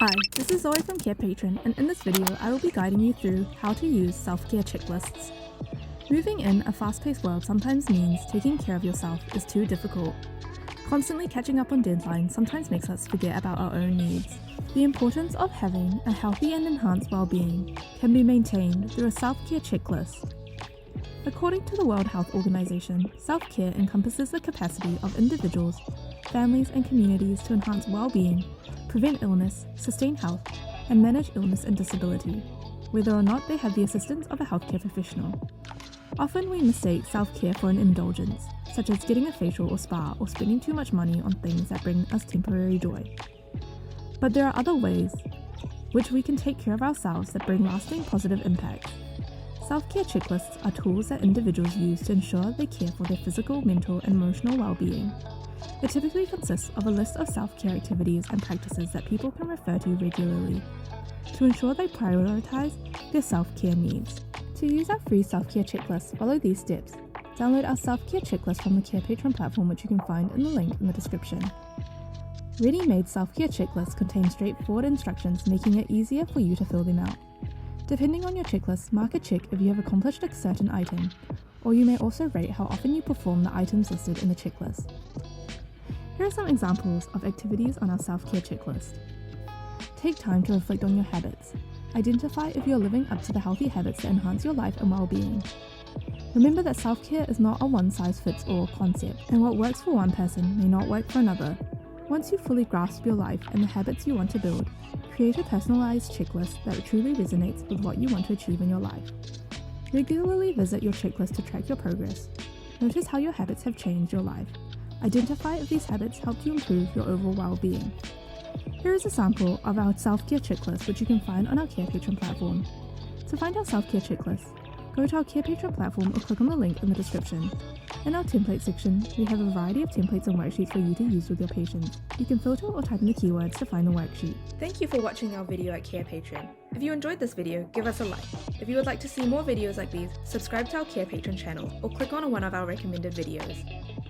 Hi, this is Zoe from Carepatron, and in this video I will be guiding you through how to use self-care checklists. Moving in a fast-paced world sometimes means taking care of yourself is too difficult. Constantly catching up on deadlines sometimes makes us forget about our own needs. The importance of having a healthy and enhanced well-being can be maintained through a self-care checklist. According to the World Health Organization, self-care encompasses the capacity of individuals, families and communities to enhance well-being, prevent illness, sustain health, and manage illness and disability, whether or not they have the assistance of a healthcare professional. Often we mistake self-care for an indulgence, such as getting a facial or spa or spending too much money on things that bring us temporary joy. But there are other ways which we can take care of ourselves that bring lasting positive impacts. Self-care checklists are tools that individuals use to ensure they care for their physical, mental, and emotional well-being. It typically consists of a list of self-care activities and practices that people can refer to regularly to ensure they prioritize their self-care needs. To use our free self-care checklist, follow these steps. Download our self-care checklist from the Carepatron platform, which you can find in the link in the description. Ready-made self-care checklists contain straightforward instructions, making it easier for you to fill them out. Depending on your checklist, mark a check if you have accomplished a certain item, or you may also rate how often you perform the items listed in the checklist. Here are some examples of activities on our self-care checklist. Take time to reflect on your habits. Identify if you are living up to the healthy habits that enhance your life and well-being. Remember that self-care is not a one-size-fits-all concept, and what works for one person may not work for another. Once you fully grasp your life and the habits you want to build, create a personalized checklist that truly resonates with what you want to achieve in your life. Regularly visit your checklist to track your progress. Notice how your habits have changed your life. Identify if these habits helped you improve your overall well-being. Here is a sample of our self-care checklist, which you can find on our Carepatron platform. To find our self-care checklist, go to our Carepatron platform or click on the link in the description. In our template section, we have a variety of templates and worksheets for you to use with your patients. You can filter or type in the keywords to find the worksheet. Thank you for watching our video at Carepatron. If you enjoyed this video, give us a like. If you would like to see more videos like these, subscribe to our Carepatron channel or click on one of our recommended videos.